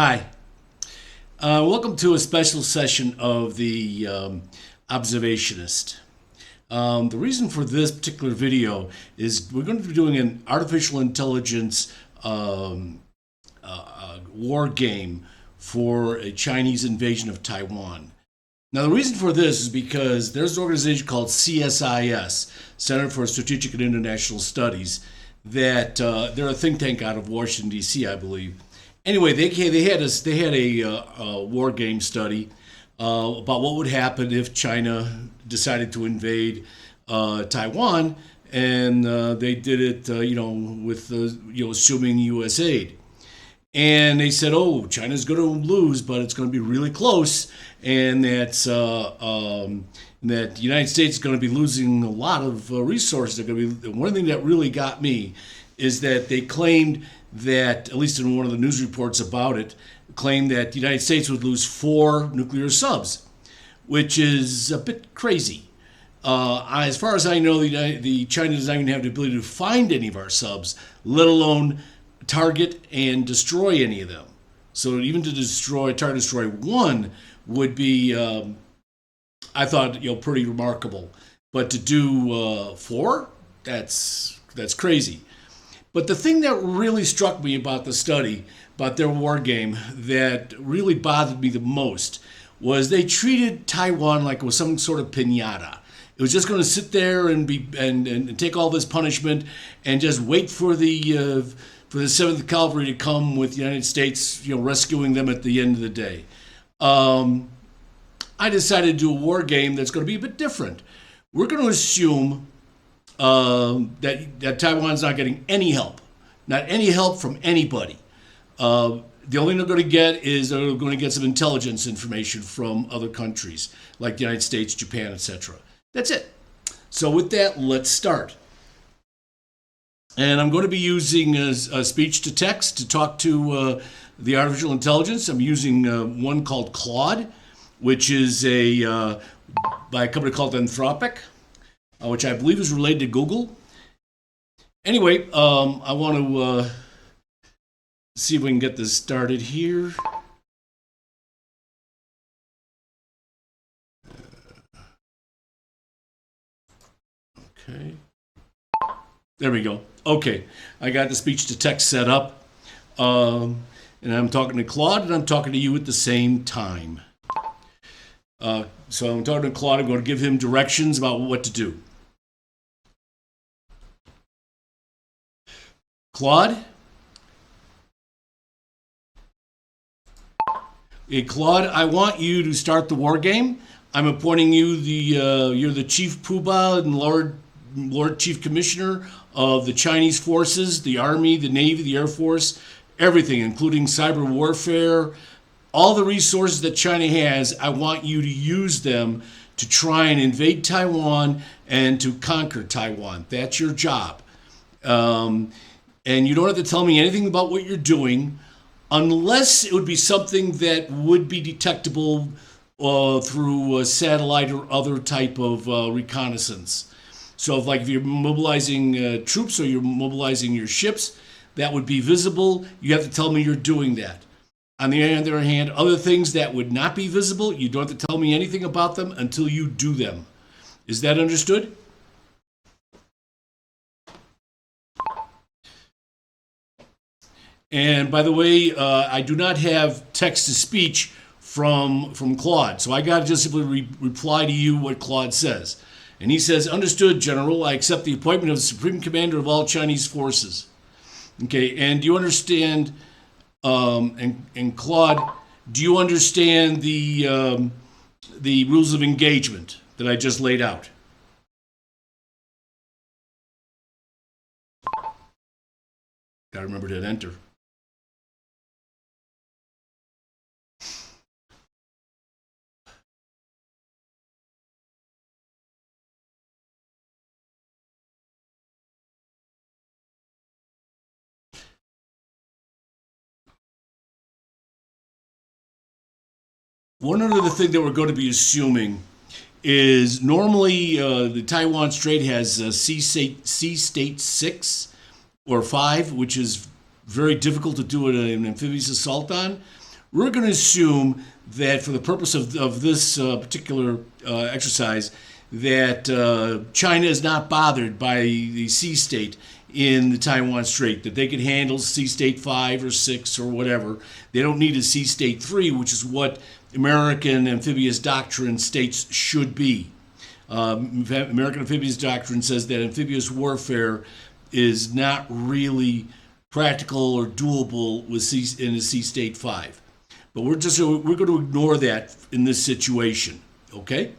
Hi. Welcome to a special session of the Observationist. The reason for this particular video is we're going to be doing an artificial intelligence war game for a Chinese invasion of Taiwan. Now, the reason for this is because there's an organization called CSIS, Center for Strategic and International Studies, that they're a think tank out of Washington, D.C., I believe. Anyway, they had a war game study about what would happen if China decided to invade Taiwan, and they did it, with assuming U.S. aid. And they said, "Oh, China's going to lose, but it's going to be really close, and that the United States is going to be losing a lot of resources." They're going to be. One thing that really got me is that they claimed that, at least in one of the news reports about it, claimed that the United States would lose 4 nuclear subs, which is a bit crazy. As far as I know, the China does not even have the ability to find any of our subs, let alone target and destroy any of them. So even to destroy one would be, I thought, pretty remarkable. But to do 4, that's crazy. But the thing that really struck me about the study, about their war game, that really bothered me the most was they treated Taiwan like it was some sort of piñata. It was just going to sit there and take all this punishment and just wait for the 7th Cavalry to come with the United States, rescuing them at the end of the day. I decided to do a war game that's going to be a bit different. We're going to assume that Taiwan's not getting any help from anybody. The only thing they're going to get is they're going to get some intelligence information from other countries like the United States, Japan, etc. That's it. So with that, let's start. And I'm going to be using a speech to text to talk to the artificial intelligence. I'm using one called Claude, which is by a company called Anthropic, which I believe is related to Google. Anyway, I want to see if we can get this started here. Okay. There we go. Okay, I got the speech to text set up. And I'm talking to Claude, and I'm talking to you at the same time. So I'm talking to Claude. I'm going to give him directions about what to do. Claude? Hey, Claude, I want you to start the war game. I'm appointing you you're the Chief Poobah and Lord Chief Commissioner of the Chinese forces, the Army, the Navy, the Air Force, everything, including cyber warfare. All the resources that China has, I want you to use them to try and invade Taiwan and to conquer Taiwan. That's your job. And you don't have to tell me anything about what you're doing unless it would be something that would be detectable through a satellite or other type of reconnaissance. So if you're mobilizing troops or you're mobilizing your ships, that would be visible. You have to tell me you're doing that. On the other hand, other things that would not be visible, you don't have to tell me anything about them until you do them. Is that understood? And by the way, I do not have text-to-speech from Claude, so I got to just simply reply to you what Claude says. And he says, "Understood, General. I accept the appointment of the Supreme Commander of all Chinese forces." Okay, and do you understand, and Claude, do you understand the rules of engagement that I just laid out? Got to remember to hit enter. One other thing that we're going to be assuming is normally the Taiwan Strait has sea state 6 or 5, which is very difficult to do an amphibious assault on. we're going to assume that for the purpose of this particular exercise, that China is not bothered by the sea state in the Taiwan Strait, that they can handle sea state 5 or 6 or whatever. They don't need a sea state 3, which is what American amphibious doctrine states should be. American amphibious doctrine says that amphibious warfare is not really practical or doable in a sea state 5. But we're going to ignore that in this situation, okay?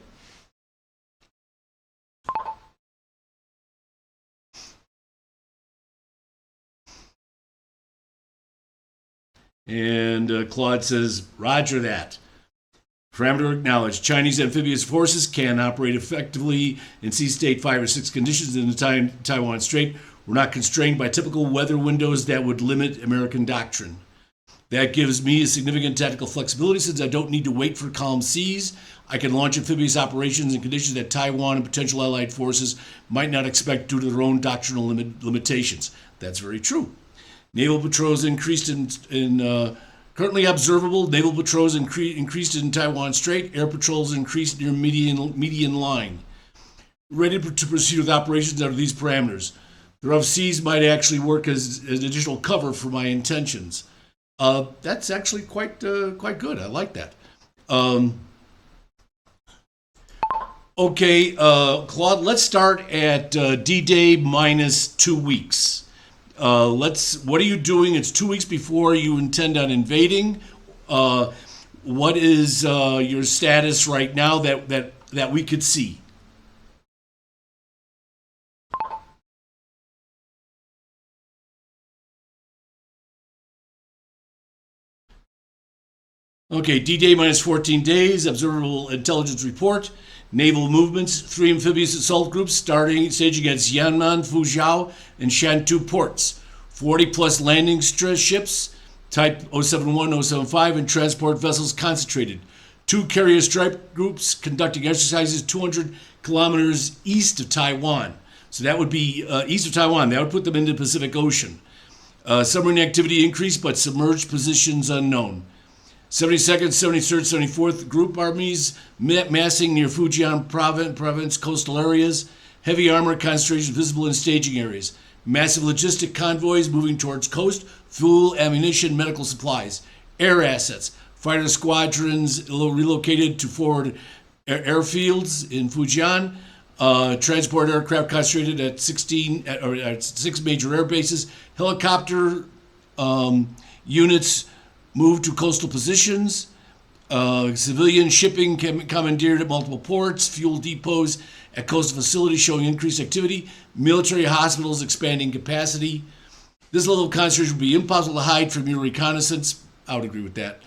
And Claude says, Roger that. Parameter acknowledged. Chinese amphibious forces can operate effectively in sea state 5 or 6 conditions in the Taiwan Strait. We're not constrained by typical weather windows that would limit American doctrine. That gives me a significant tactical flexibility since I don't need to wait for calm seas. I can launch amphibious operations in conditions that Taiwan and potential allied forces might not expect due to their own doctrinal limitations. That's very true. Naval patrols increased in currently observable. Naval patrols increased in Taiwan Strait. Air patrols increased near median line. Ready to proceed with operations under these parameters. The rough seas might actually work as an additional cover for my intentions. That's actually quite good. I like that. Okay, Claude, let's start at D-Day minus 2 weeks. What are you doing? It's 2 weeks before you intend on invading. What is your status right now that we could see? Okay, D-Day minus 14 days, observable intelligence report, naval movements, 3 amphibious assault groups staging at Xiamen, Fuzhou, and Shantou ports, 40 plus landing ships, type 071, 075, and transport vessels concentrated, 2 carrier strike groups conducting exercises 200 kilometers east of Taiwan. So that would be east of Taiwan. That would put them into the Pacific Ocean. Submarine activity increased, but submerged positions unknown. 72nd, 73rd, 74th Group Armies massing near Fujian province coastal areas. Heavy armor concentration visible in staging areas. Massive logistic convoys moving towards coast. Fuel, ammunition, medical supplies. Air assets. Fighter squadrons relocated to forward airfields in Fujian. Transport aircraft concentrated at 6 major air bases. Helicopter units moved to coastal positions, civilian shipping commandeered at multiple ports, fuel depots at coastal facilities showing increased activity, military hospitals expanding capacity. This level of concentration would be impossible to hide from your reconnaissance. I would agree with that.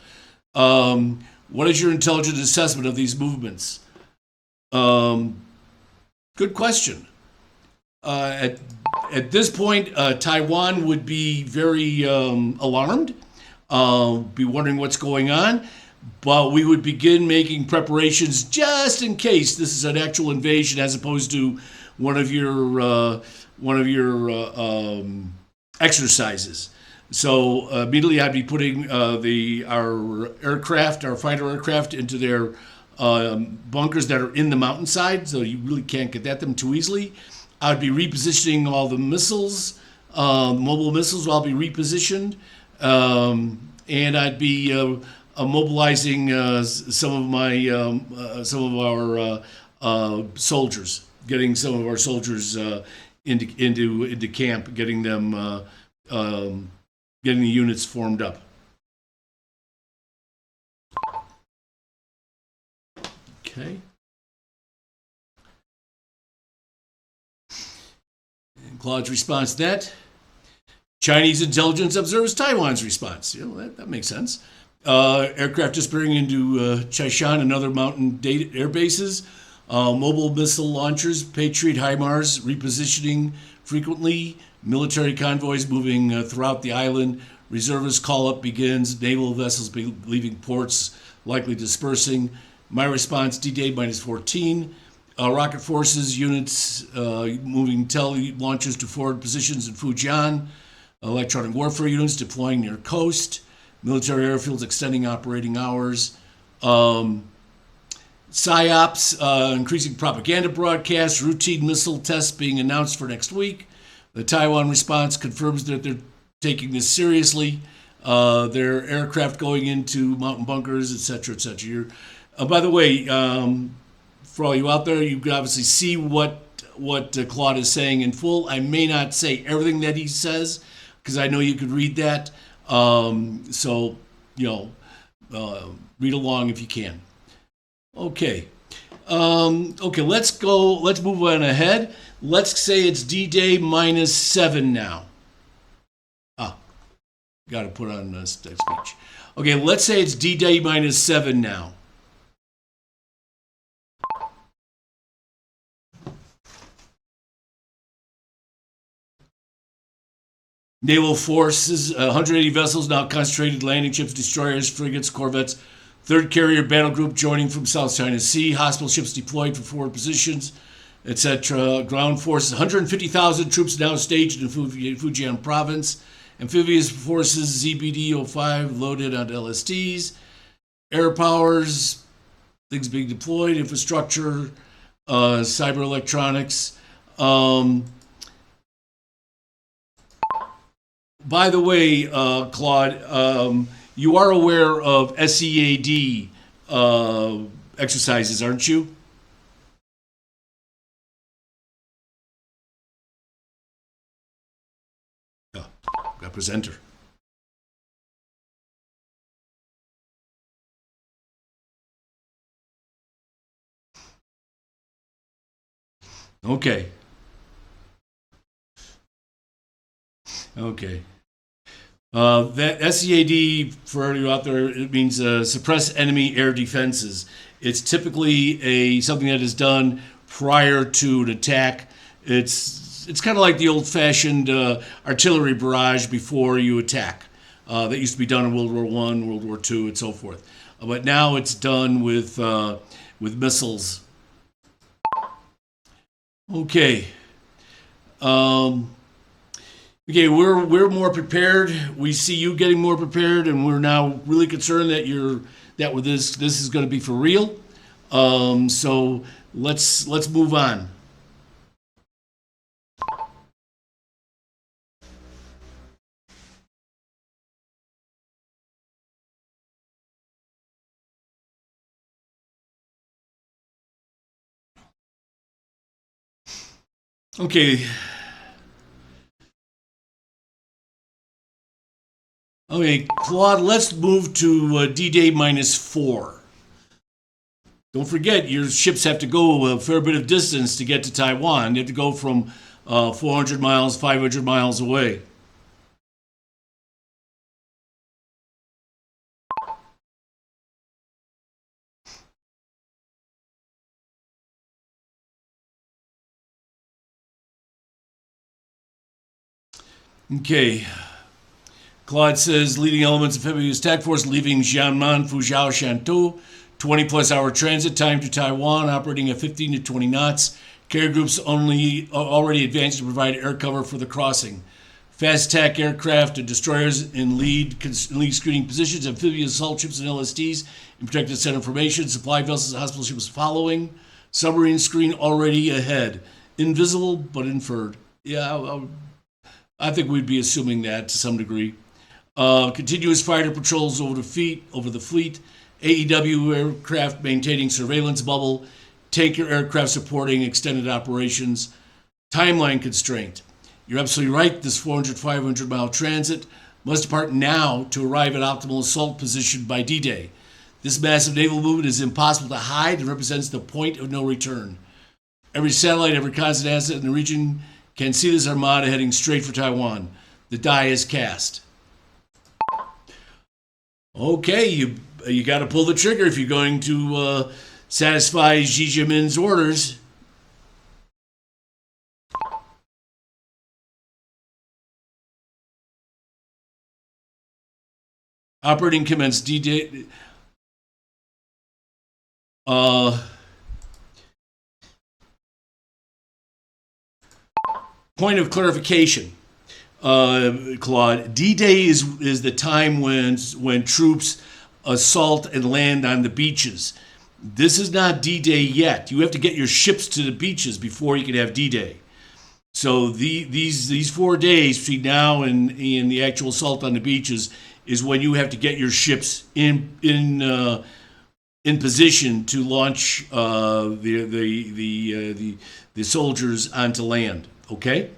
What is your intelligence assessment of these movements? Good question. At this point, Taiwan would be very alarmed. Be wondering what's going on, but we would begin making preparations just in case this is an actual invasion as opposed to one of your exercises. So immediately I'd be putting our fighter aircraft into their bunkers that are in the mountainside, so you really can't get at them too easily. I'd be repositioning all the missiles, mobile missiles will all be repositioned. And I'd be mobilizing some of our soldiers, getting some of our soldiers into camp, getting them getting the units formed up. Okay. And Claude's response to that. Chinese intelligence observes Taiwan's response. That makes sense. Aircraft disappearing into Chaishan and other mountain air bases. Mobile missile launchers, Patriot HIMARS repositioning frequently. Military convoys moving throughout the island. Reservist call-up begins. Naval vessels leaving ports, likely dispersing. My response, D-Day minus 14. Rocket forces units moving launchers to forward positions in Fujian. Electronic warfare units deploying near coast. military airfields extending operating hours. PSYOPs, increasing propaganda broadcasts, routine missile tests being announced for next week. The Taiwan response confirms that they're taking this seriously. Their aircraft going into mountain bunkers, etc., etc. By the way, for all you out there, you can obviously see what Claude is saying in full. I may not say everything that he says because I know you could read that. So, read along if you can. Okay. Okay, let's go. Let's move on ahead. Let's say it's D-Day -7 now. Got to put on that speech. Okay, let's say it's D-Day -7 now. Naval forces, 180 vessels now concentrated, landing ships, destroyers, frigates, corvettes, third carrier battle group joining from South China Sea, hospital ships deployed for forward positions, etc. Ground forces, 150,000 troops now staged in Fujian province. Amphibious forces, ZBD-05 loaded on LSTs. Air powers, things being deployed, infrastructure, cyber electronics. By the way, Claude, you are aware of SEAD exercises, aren't you? Got presenter. Okay. Okay. That SEAD, for you out there, it means suppress enemy air defenses. It's typically something that is done prior to an attack. It's kind of like the old-fashioned artillery barrage before you attack. That used to be done in World War I, World War II, and so forth. But now it's done with missiles. Okay. Okay, we're more prepared. We see you getting more prepared, and we're now really concerned that with this is going to be for real. So let's move on. Okay. Okay, Claude, let's move to D-Day -4. Don't forget, your ships have to go a fair bit of distance to get to Taiwan. They have to go from 400 miles, 500 miles away. Okay. Claude says leading elements of amphibious attack force leaving Xiamen, Fuzhou, Shantou. 20 plus hour transit time to Taiwan, operating at 15 to 20 knots. Carrier groups already advanced to provide air cover for the crossing. Fast attack aircraft and destroyers in lead screening positions, amphibious assault ships and LSTs in protected center formation, supply vessels and hospital ships following. Submarine screen already ahead. Invisible but inferred. Yeah, I think we'd be assuming that to some degree. Continuous fighter patrols over the fleet. AEW aircraft maintaining surveillance bubble. Tanker aircraft supporting extended operations. Timeline constraint. You're absolutely right. This 400, 500 mile transit must depart now to arrive at optimal assault position by D-Day. This massive naval movement is impossible to hide and represents the point of no return. Every satellite, every consular asset in the region can see this armada heading straight for Taiwan. The die is cast. Okay, you got to pull the trigger if you're going to satisfy Xi Jinping's orders. Operating commence D-Day. Point of clarification. Claude. D-Day is the time when troops assault and land on the beaches. This is not D-Day yet. You have to get your ships to the beaches before you can have D-Day. So these 4 days between now and the actual assault on the beaches is when you have to get your ships in position to launch the soldiers onto land. Okay.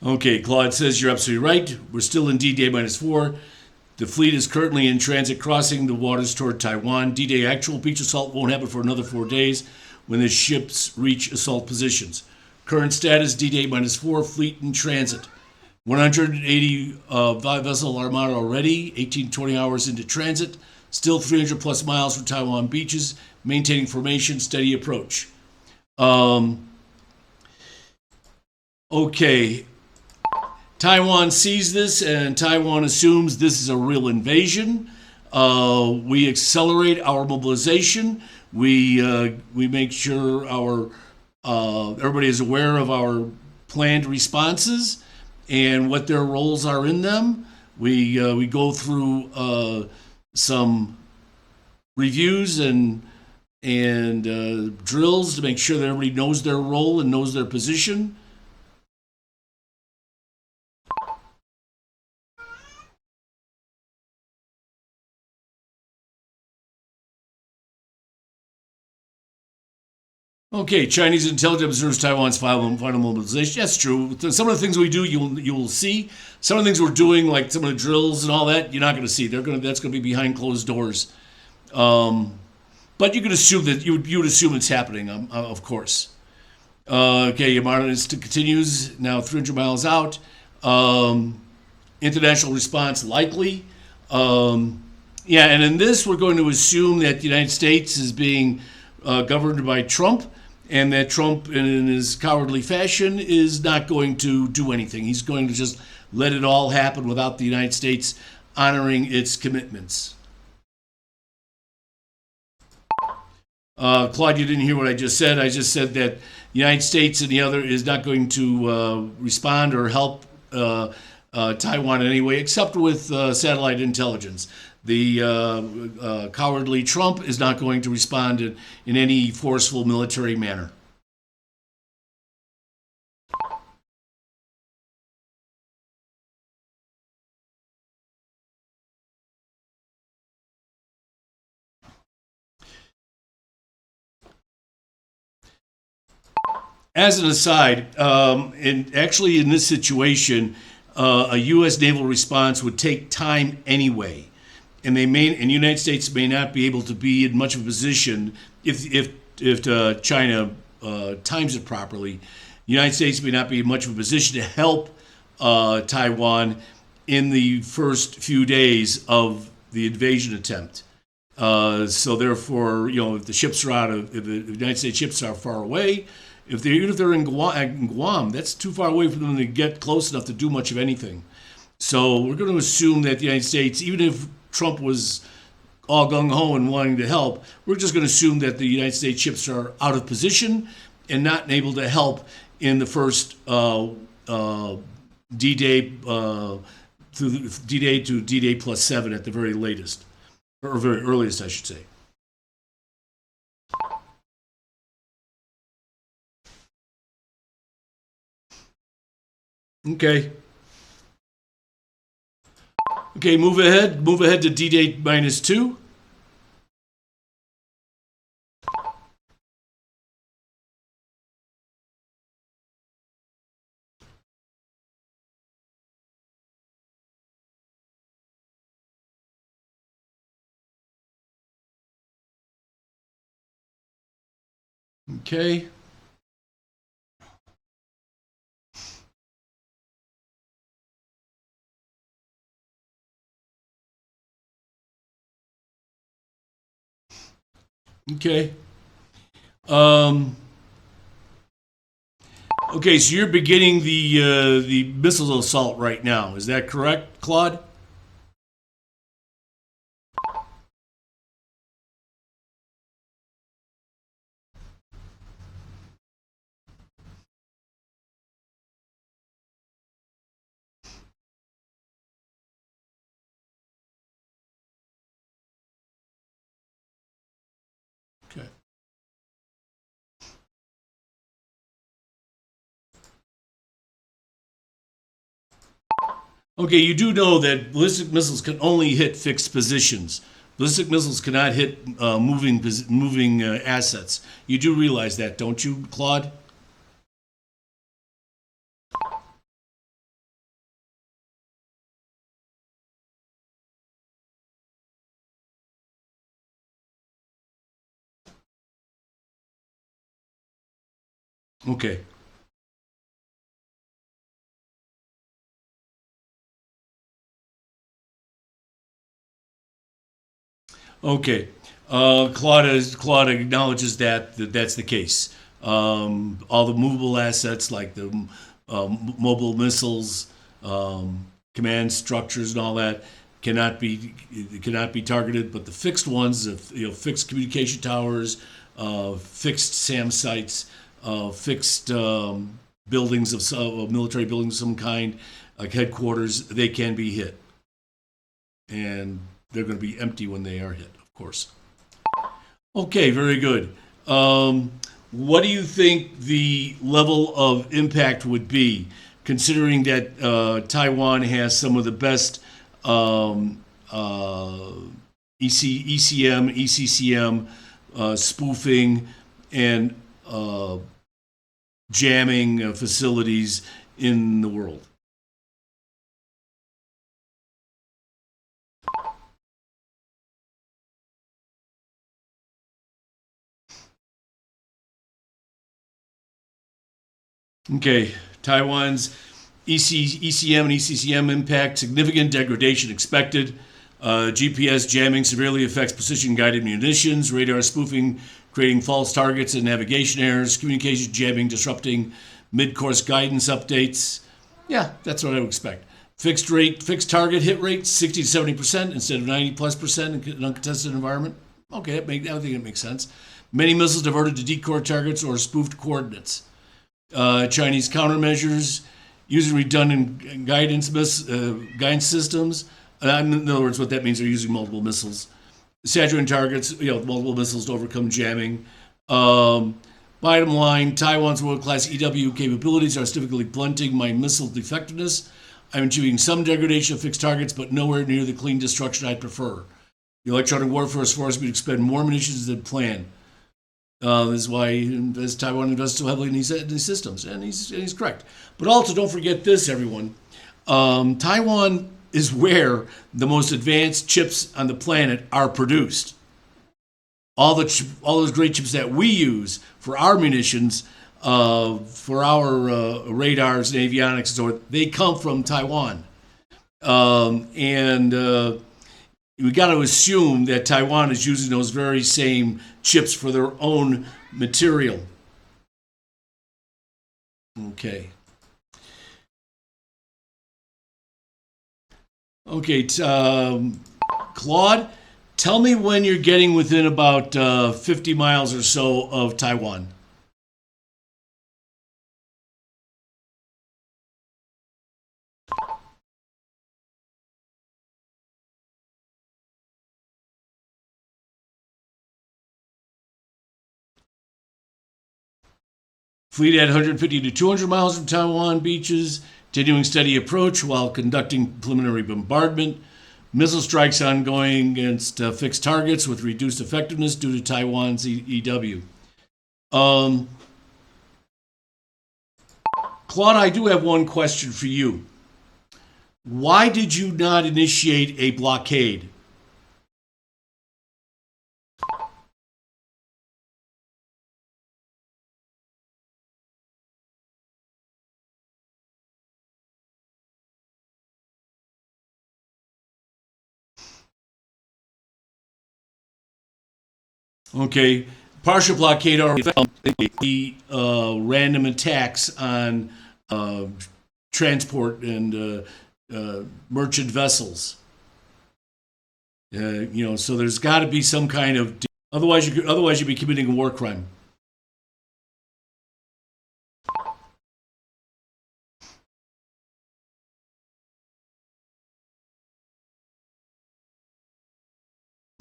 Okay, Claude says you're absolutely right. We're still in D-Day -4. The fleet is currently in transit crossing the waters toward Taiwan. D-Day actual beach assault won't happen for another 4 days when the ships reach assault positions. Current status, D-Day -4, fleet in transit. 180 vessel armada already, 18 to 20 hours into transit. Still 300 plus miles from Taiwan beaches, maintaining formation, steady approach. Okay. Taiwan sees this, and Taiwan assumes this is a real invasion. We accelerate our mobilization. We make sure everybody is aware of our planned responses and what their roles are in them. We go through some reviews and drills to make sure that everybody knows their role and knows their position. Okay, Chinese intelligence observes Taiwan's final mobilization. That's true. Some of the things we do, you will see. Some of the things we're doing, like some of the drills and all that, you're not going to see. That's going to be behind closed doors. But you can assume that you would assume it's happening, of course. Okay, Yamada continues now 300 miles out. International response likely. Yeah, and in this, we're going to assume that the United States is being governed by Trump, and that Trump, in his cowardly fashion, is not going to do anything. He's going to just let it all happen without the United States honoring its commitments. Claude, you didn't hear what I just said. I just said that the United States and the other is not going to respond or help Taiwan in any way, except with satellite intelligence. The cowardly Trump is not going to respond in any forceful military manner. As an aside, actually in this situation, a U.S. naval response would take time anyway. And the United States may not be able to be in much of a position if China times it properly. The United States may not be in much of a position to help Taiwan in the first few days of the invasion attempt. So therefore, if the ships are if the United States ships are far away, even if they're in Guam, that's too far away for them to get close enough to do much of anything. So we're going to assume that the United States, even if Trump was all gung-ho and wanting to help, we're just going to assume that the United States ships are out of position and not able to help in the first D-Day through D-Day to D-Day +7 at the very latest, or very earliest, I should say. Okay. Okay, move ahead. Move ahead to D-Day -2. Okay. Okay. Okay, so you're beginning the missile assault right now. Is that correct, Claude? Okay. Okay, you do know that ballistic missiles can only hit fixed positions. Ballistic missiles cannot hit moving assets. You do realize that, don't you, Claude? Okay. Okay. Claude acknowledges that that's the case. All the movable assets like the mobile missiles, command structures, and all that cannot be targeted. But the fixed ones, fixed communication towers, fixed SAM sites, fixed buildings of military buildings of some kind, like headquarters, they can be hit, and they're going to be empty when they are hit, of course. Okay, very good. What do you think the level of impact would be, considering that Taiwan has some of the best ECM, ECCM, spoofing, and jamming facilities in the world? Okay, Taiwan's ECM and ECCM impact, significant degradation expected. GPS jamming severely affects precision-guided munitions, radar spoofing, creating false targets and navigation errors, communication jamming, disrupting mid-course guidance updates. Yeah, that's what I would expect. Fixed target hit rate, 60 to 70% instead of 90 plus percent in an uncontested environment. Okay, I think it makes sense. Many missiles diverted to decoy targets or spoofed coordinates. Chinese countermeasures, using redundant guidance systems. In other words, what that means, they're using multiple missiles. Saturating targets, multiple missiles to overcome jamming. Bottom line, Taiwan's world-class EW capabilities are significantly blunting my missile effectiveness. I'm achieving some degradation of fixed targets, but nowhere near the clean destruction I'd prefer. The electronic warfare has forced me to expend more munitions than planned. This is why Taiwan invests so heavily in these systems, and he's correct. But also, don't forget this, everyone. Taiwan is where the most advanced chips on the planet are produced. All those great chips that we use for our munitions, for our radars and avionics, and so forth, they come from Taiwan. And we got to assume that Taiwan is using those very same chips for their own material. Okay. Okay, Claude, tell me when you're getting within about 50 miles or so of Taiwan. Fleet at 150 to 200 miles from Taiwan beaches, continuing steady approach while conducting preliminary bombardment. Missile strikes ongoing against fixed targets with reduced effectiveness due to Taiwan's EW. Claude, I do have one question for you. Why did you not initiate a blockade? Okay, partial blockade already found the random attacks on transport and merchant vessels. So there's got to be some kind of otherwise you'd be committing a war crime.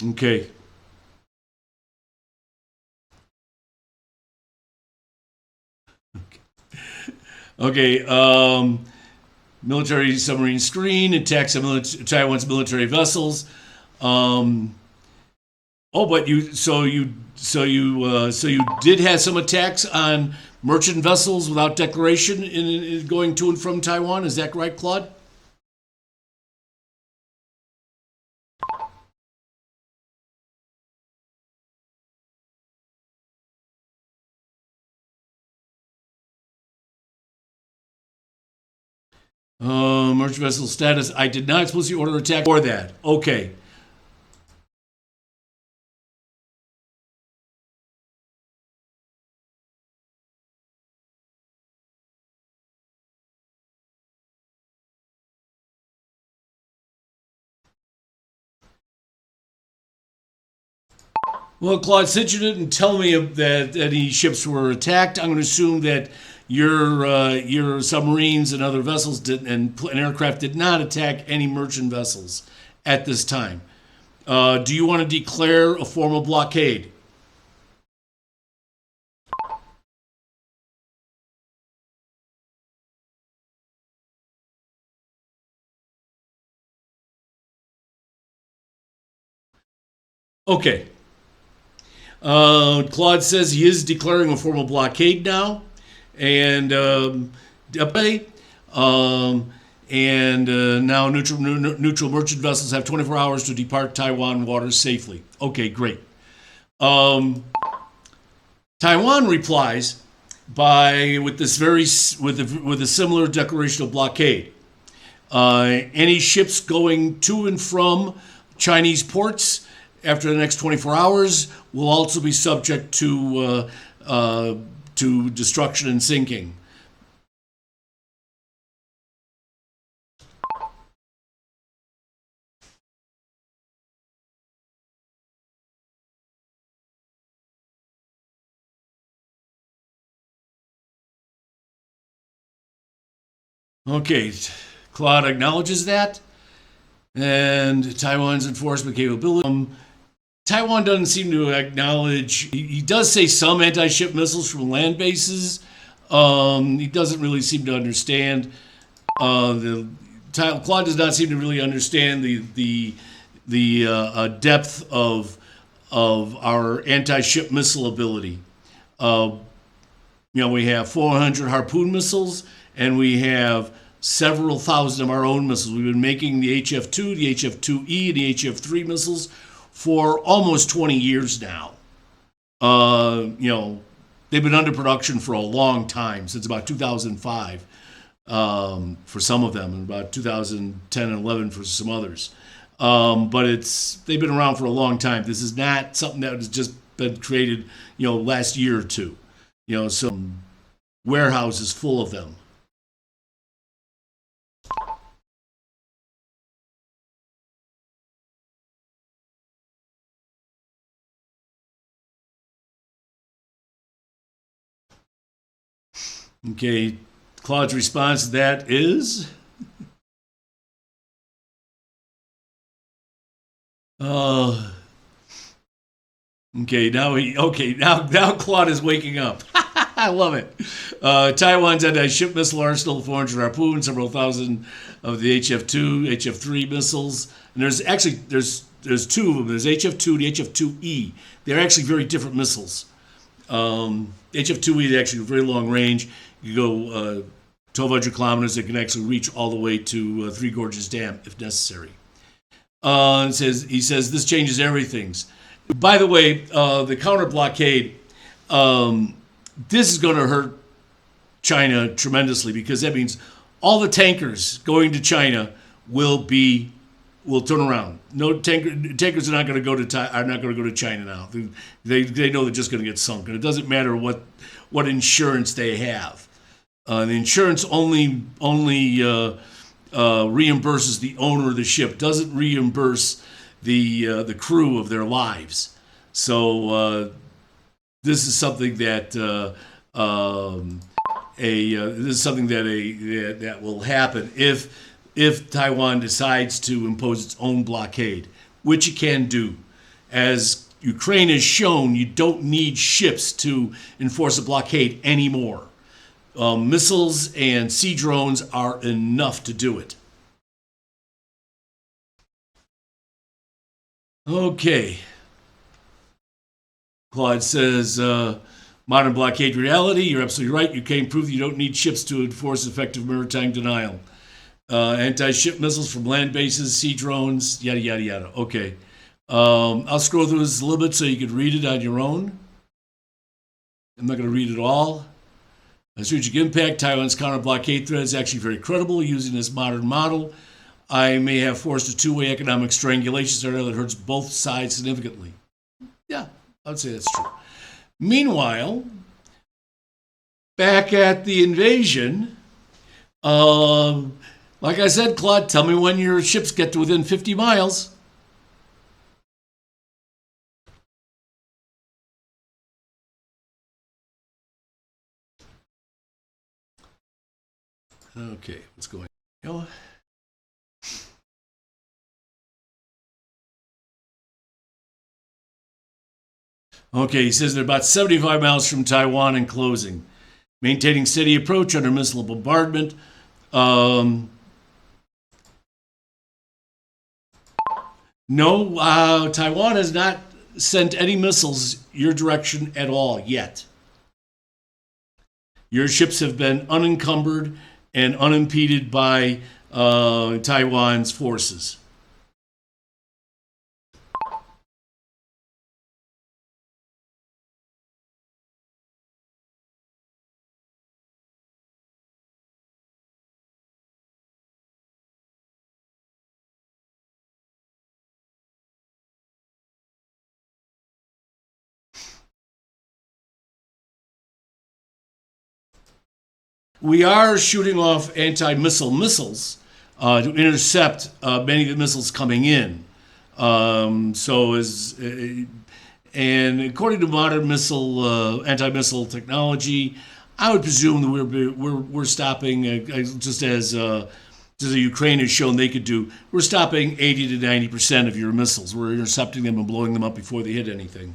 Okay. Okay. Military submarine screen attacks Taiwan's military vessels. Um, but you did have some attacks on merchant vessels without declaration in going to and from Taiwan. Is that right, Claude? Merchant vessel status. I did not explicitly order attack for that. Okay. Well, Claude, since you didn't tell me that any ships were attacked, I'm going to assume that your submarines and other vessels and aircraft did not attack any merchant vessels at this time. Do you want to declare a formal blockade? Okay. Claude says he is declaring a formal blockade now, and um, now neutral merchant vessels have 24 hours to depart Taiwan waters safely. Okay, great. Um, Taiwan replies by with this very with a similar declaration of blockade. Any ships going to and from Chinese ports after the next 24 hours will also be subject to destruction and sinking. Okay, Claude acknowledges that, and Taiwan's enforcement capability. Taiwan doesn't seem to acknowledge. He does say some anti-ship missiles from land bases. He doesn't really seem to understand the. Claude does not seem to really understand the depth of our anti-ship missile ability. Uh, we have 400 Harpoon missiles, and we have several thousand of our own missiles. We've been making the HF-2, the HF-2E, and the HF-3 missiles for almost 20 years now. They've been under production for a long time, since about 2005 for some of them, and about 2010 and 11 for some others. But they've been around for a long time. This is not something that has just been created, last year or two. Some warehouses full of them. Okay, Claude's response to that is, uh, now Claude is waking up. I love it. Taiwan's anti-ship missile arsenal, 400 Harpoon, several thousand of the HF-2, HF-3 missiles, and there's two of them. There's HF-2 and HF-2E. They're actually very different missiles. HF-2E is actually very long range. You go 1,200 kilometers. It can actually reach all the way to Three Gorges Dam if necessary. He says this changes everything. By the way, the counter blockade. This is going to hurt China tremendously, because that means all the tankers going to China will turn around. No tankers are not going to go to China now. They know they're just going to get sunk, and it doesn't matter what insurance they have. The insurance only reimburses the owner of the ship, doesn't reimburse the crew of their lives. So this is something that that will happen if Taiwan decides to impose its own blockade, which it can do. As Ukraine has shown, you don't need ships to enforce a blockade anymore. missiles and sea drones are enough to do it. Okay. Claude says, modern blockade reality, you're absolutely right. Ukraine proved you don't need ships to enforce effective maritime denial. Anti-ship missiles from land bases, sea drones, yada, yada, yada. Okay. I'll scroll through this a little bit so you can read it on your own. I'm not going to read it all. Strategic impact, Taiwan's counter-blockade threat is actually very credible using this modern model. I may have forced a two-way economic strangulation scenario that hurts both sides significantly. Yeah, I would say that's true. Meanwhile, back at the invasion, like I said, Claude, tell me when your ships get to within 50 miles. Okay, what's going on? Okay, he says they're about 75 miles from Taiwan and closing. Maintaining steady approach under missile bombardment. No, Taiwan has not sent any missiles your direction at all yet. Your ships have been unencumbered and unimpeded by Taiwan's forces. We are shooting off anti-missile missiles to intercept many of the missiles coming in. And according to modern anti-missile technology, I would presume that we're stopping just as the Ukraine has shown they could do. We're stopping 80 to 90% of your missiles. We're intercepting them and blowing them up before they hit anything.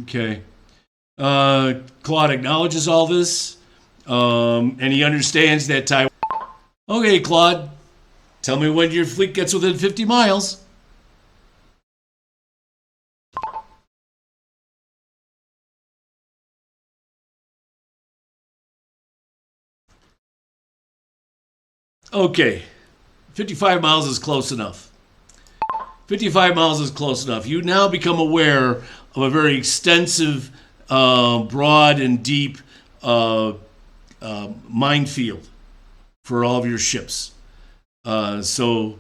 Okay. Claude acknowledges all this, and he understands that Taiwan. Okay, Claude, tell me when your fleet gets within 50 miles. Okay, 55 miles is close enough. 55 miles is close enough. You now become aware of a very extensive, broad, and deep minefield for all of your ships. So,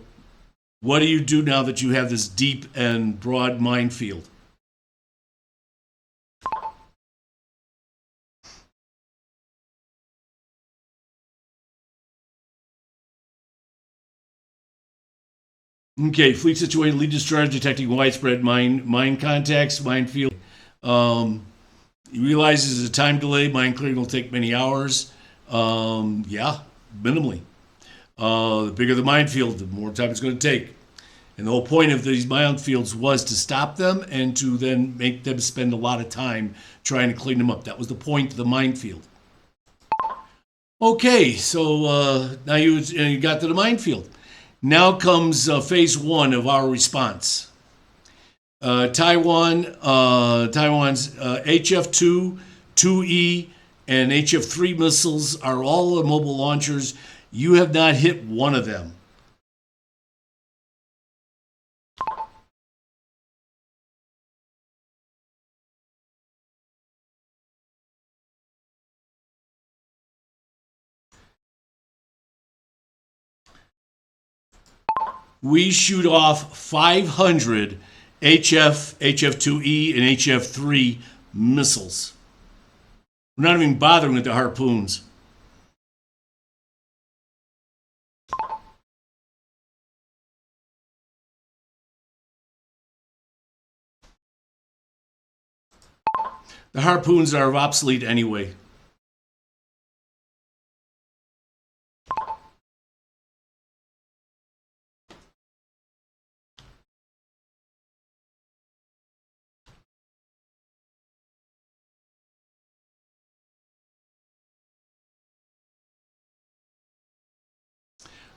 what do you do now that you have this deep and broad minefield? Okay, fleet situated, lead destroyers detecting widespread mine contacts, minefield. He realizes there's a time delay. Mine clearing will take many hours. Yeah, minimally. The bigger the minefield, the more time it's going to take. And the whole point of these minefields was to stop them and to then make them spend a lot of time trying to clean them up. That was the point of the minefield. Okay, so now you got to the minefield. Now comes phase one of our response. Taiwan's HF-2, 2E, and HF-3 missiles are all mobile launchers. You have not hit one of them. We shoot off 500 HF-2E, and HF-3 missiles. We're not even bothering with the harpoons. The harpoons are obsolete anyway.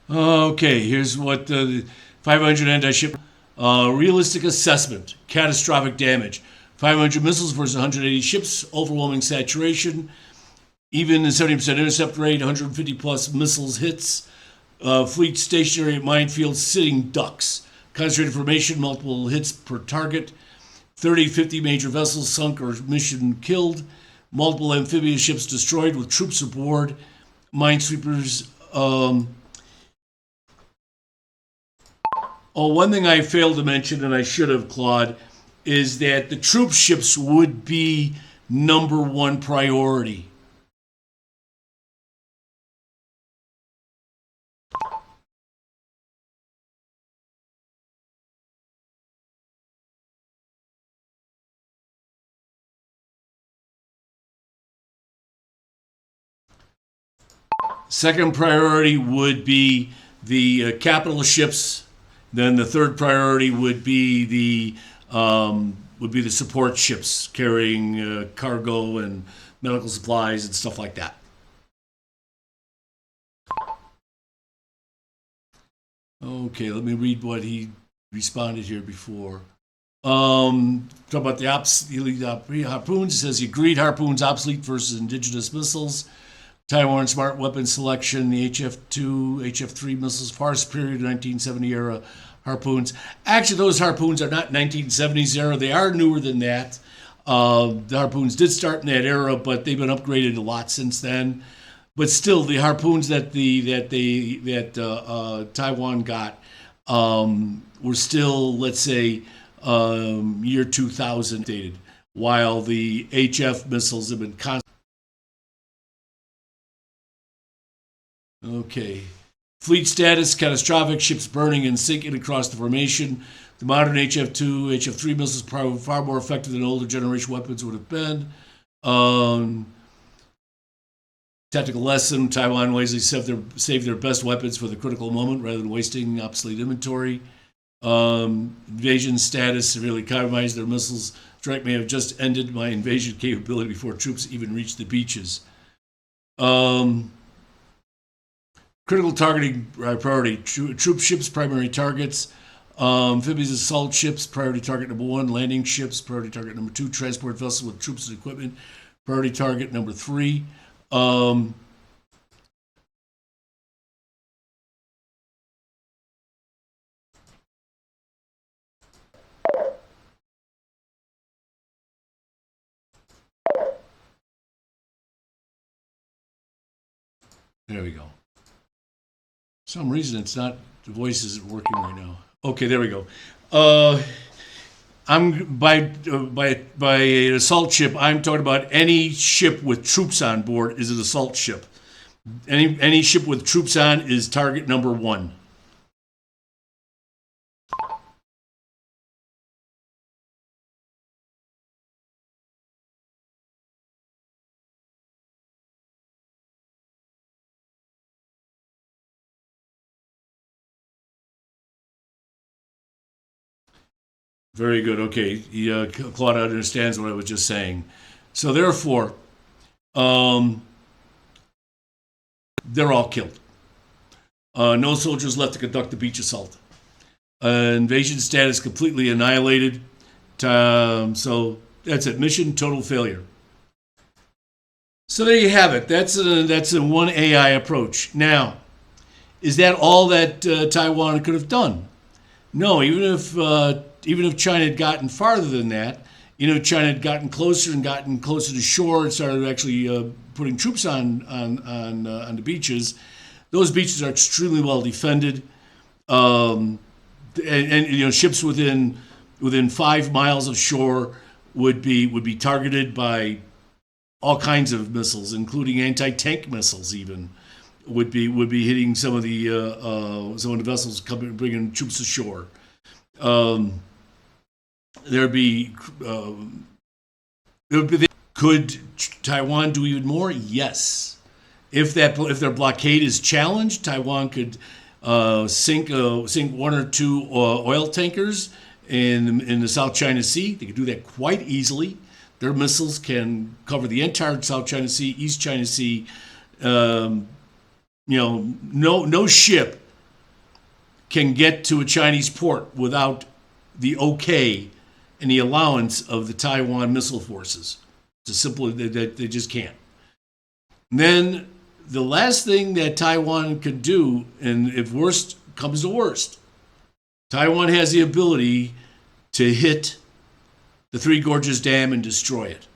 Okay, here's what the 500 anti-ship realistic assessment, catastrophic damage. 500 missiles versus 180 ships, overwhelming saturation, even 70% intercept rate, 150 plus missiles hits, fleet stationary at minefields, sitting ducks, concentrated formation, multiple hits per target, 30, 50 major vessels sunk or mission killed, multiple amphibious ships destroyed with troops aboard, minesweepers. One thing I failed to mention, and I should have, Claude, is that the troop ships would be number one priority. Second priority would be the capital ships. Then the third priority would be the support ships carrying cargo and medical supplies and stuff like that. Okay, let me read what he responded here before. Talk about the harpoons. It says he agreed harpoons obsolete versus indigenous missiles. Taiwan smart weapon selection, the HF-2, HF-3 missiles far superior to 1970 era harpoons. Actually, those harpoons are not 1970s era. They are newer than that. The harpoons did start in that era, but they've been upgraded a lot since then. But still, the harpoons that Taiwan got were still, let's say, year 2000 dated, while the HF missiles have been constantly. Okay. Fleet status, catastrophic, ships burning and sinking across the formation. The modern HF-2, HF-3 missiles are far more effective than older generation weapons would have been. Tactical lesson, Taiwan wisely save their best weapons for the critical moment rather than wasting obsolete inventory. Invasion status, severely compromised. Their missiles strike may have just ended my invasion capability before troops even reached the beaches. Critical targeting priority. Troop ships, primary targets. Amphibious assault ships, priority target number 1. Landing ships, priority target number 2. Transport vessel with troops and equipment, priority target number 3. There we go. For some reason it's not, the voice isn't working right now. Okay, there we go. I'm by an assault ship. I'm talking about any ship with troops on board is an assault ship. Any ship with troops on is target number 1. Very good. Okay, Claude understands what I was just saying. So therefore, they're all killed. No soldiers left to conduct the beach assault. Invasion status completely annihilated. So that's it. Mission total failure. So there you have it. That's a one AI approach. Now, is that all that Taiwan could have done? No. Even if China had gotten farther than that, China had gotten closer to shore and started actually putting troops on the beaches. Those beaches are extremely well defended, and ships within 5 miles of shore would be targeted by all kinds of missiles, including anti-tank missiles. Even would be hitting some of the vessels coming bringing troops ashore. They Could Taiwan do even more? Yes. If their blockade is challenged, Taiwan could sink one or two oil tankers in the South China Sea. They could do that quite easily. Their missiles can cover the entire South China Sea, East China Sea. No ship can get to a Chinese port without the okay and the allowance of the Taiwan missile forces. It's simple that they just can't. And then the last thing that Taiwan could do, and if worst comes to worst, Taiwan has the ability to hit the Three Gorges Dam and destroy it.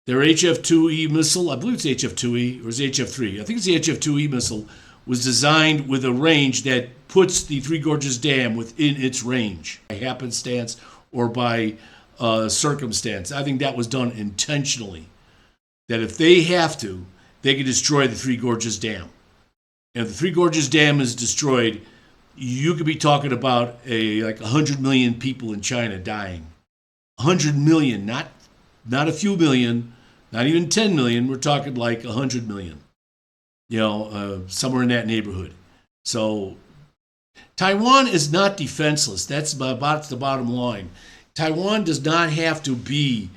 Their HF-2E missile, I believe it's HF-2E, or is it HF-3? I think it's the HF-2E missile, was designed with a range that puts the Three Gorges Dam within its range, by happenstance or by circumstance. I think that was done intentionally, that if they have to, they can destroy the Three Gorges Dam. And if the Three Gorges Dam is destroyed, you could be talking about like 100 million people in China dying. 100 million, not a few million, not even 10 million. We're talking like 100 million. Somewhere in that neighborhood. So Taiwan is not defenseless. That's the bottom line. Taiwan does not have to be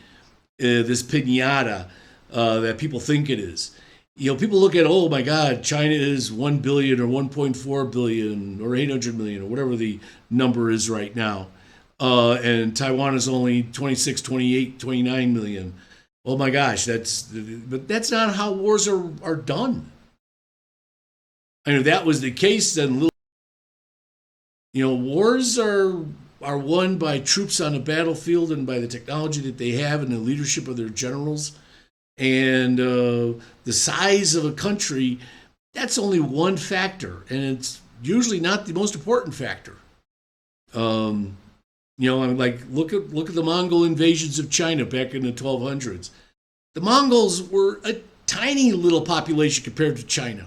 this piñata that people think it is. People look at, oh my God, China is 1 billion or 1.4 billion or 800 million or whatever the number is right now. And Taiwan is only 26, 28, 29 million. Oh my gosh, but that's not how wars are done. I mean, if that was the case, then wars are won by troops on the battlefield and by the technology that they have and the leadership of their generals. And the size of a country, that's only one factor, and it's usually not the most important factor. Like look at the Mongol invasions of China back in the 1200s. The Mongols were a tiny little population compared to China.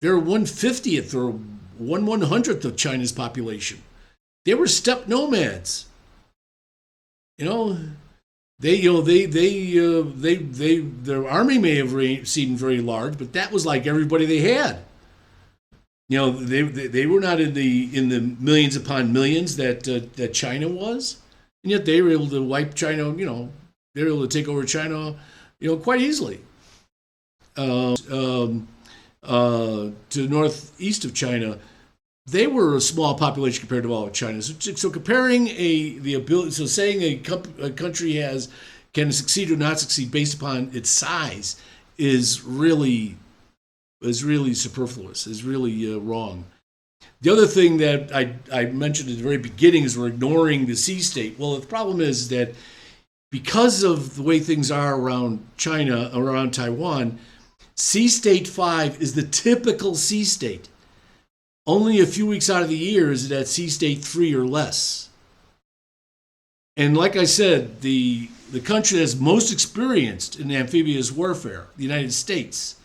They're 1/50th or 1/100th of China's population. They were steppe nomads. Their army may have seemed very large, but that was like everybody they had. They were not in the millions upon millions that China was, and yet they were able to wipe China. They were able to take over China, quite easily. To the northeast of China, they were a small population compared to all of China. So comparing the ability, so saying a country can succeed or not succeed based upon its size is really superfluous. Is really wrong. The other thing that I mentioned at the very beginning is we're ignoring the sea state. Well, the problem is that because of the way things are around China, around Taiwan, sea state 5 is the typical sea state. Only a few weeks out of the year is it at sea state 3 or less. And like I said, the country that's most experienced in amphibious warfare, the United States,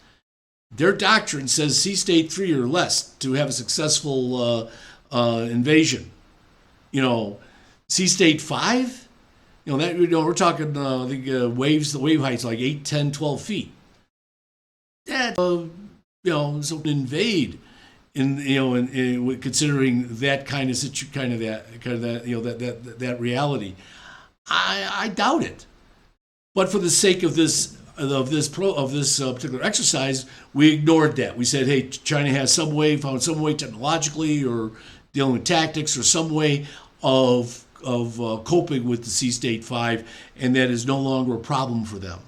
their doctrine says sea state 3 or less to have a successful invasion. Sea state 5, we're talking the wave height's like 8, 10, 12 feet. That so invade. Considering that that reality, I doubt it. But for the sake of this particular exercise, we ignored that. We said, hey, China has found some way technologically or dealing with tactics or some way of coping with the sea state 5, and that is no longer a problem for them.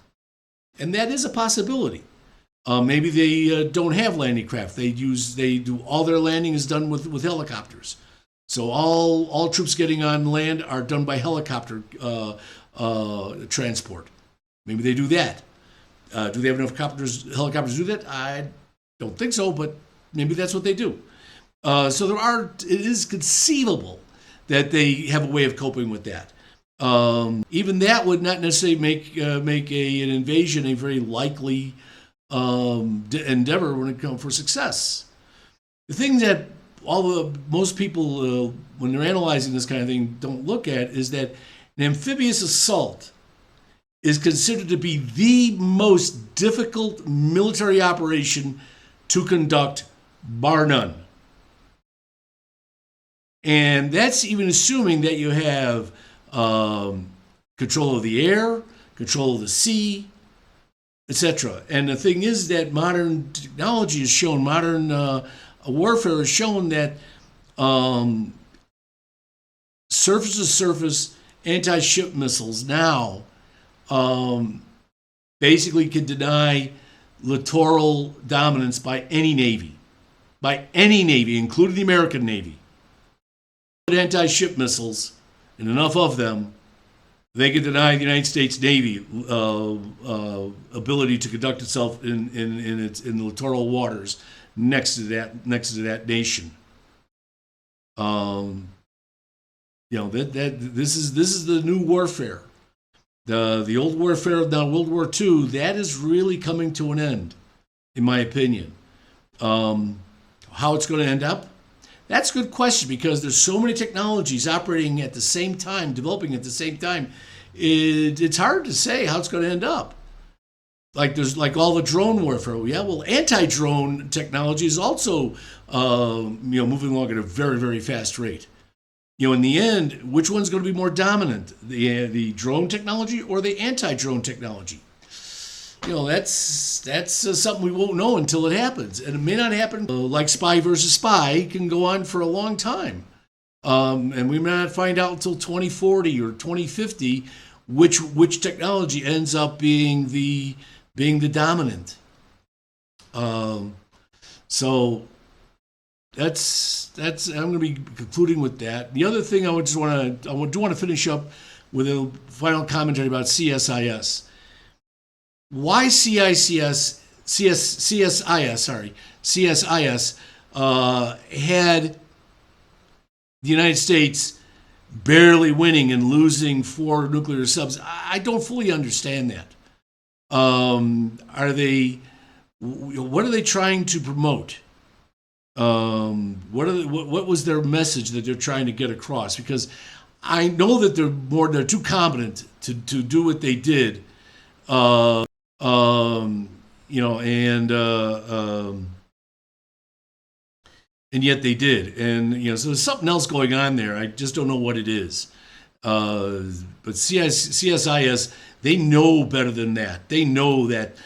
And that is a possibility. Maybe they don't have landing craft. They do all their landing is done with helicopters. So all troops getting on land are done by helicopter transport. Maybe they do that. Do they have enough helicopters to do that? I don't think so, but maybe that's what they do. So it is conceivable that they have a way of coping with that. Even that would not necessarily make an invasion a very likely endeavor when it comes for success. The thing that most people, when they're analyzing this kind of thing, don't look at is that an amphibious assault is considered to be the most difficult military operation to conduct, bar none. And that's even assuming that you have control of the air, control of the sea, etc. And the thing is that modern technology has shown, modern warfare has shown that surface-to-surface anti-ship missiles now basically can deny littoral dominance by any Navy, including the American Navy. Anti-ship missiles, and enough of them, they can deny the United States Navy ability to conduct itself in the littoral waters next to that nation. This is the new warfare. The old warfare of now World War II, that is really coming to an end, in my opinion. How it's going to end up? That's a good question, because there's so many technologies operating at the same time, developing at the same time. It's hard to say how it's going to end up. There's all the drone warfare. Yeah, well, anti-drone technology is also moving along at a very, very fast rate. In the end, which one's going to be more dominant, the drone technology or the anti-drone technology? That's something we won't know until it happens, and it may not happen. Like spy versus spy can go on for a long time, and we may not find out until 2040 or 2050 which technology ends up being the dominant. So that's I'm going to be concluding with that. The other thing I do want to finish up with a final commentary about CSIS. Why CSIS had the United States barely winning and losing 4 nuclear subs? I don't fully understand that. What are they trying to promote? What was their message that they're trying to get across? Because I know that they're too competent to do what they did. And yet they did, and so there's something else going on there. I just don't know what it is. But CSIS, they know better than that. They know that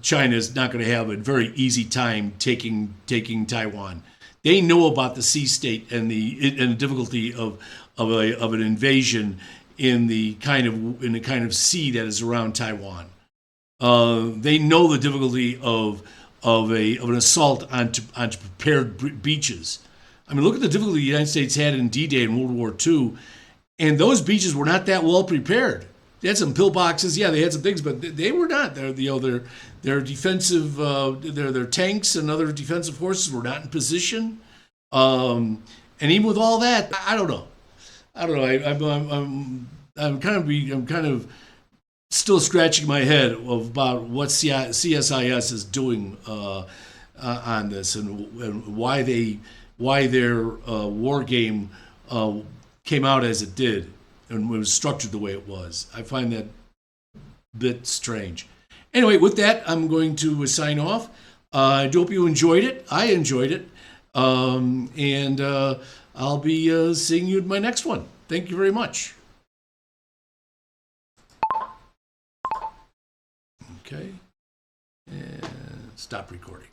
China is not going to have a very easy time taking Taiwan. They know about the sea state and the difficulty of an invasion in the kind of sea that is around Taiwan. They know the difficulty of an assault onto prepared beaches. I mean, look at the difficulty the United States had in D-Day in World War II, and those beaches were not that well prepared. They had some pillboxes, yeah, they had some things, but they were not. Their defensive, their tanks and other defensive forces were not in position. And even with all that, I don't know. I'm kind of still scratching my head about what CSIS is doing on this, and why their war game came out as it did and was structured the way it was. I find that a bit strange. Anyway, with that, I'm going to sign off. I hope you enjoyed it. I enjoyed it. And I'll be seeing you in my next one. Thank you very much. Okay. And stop recording.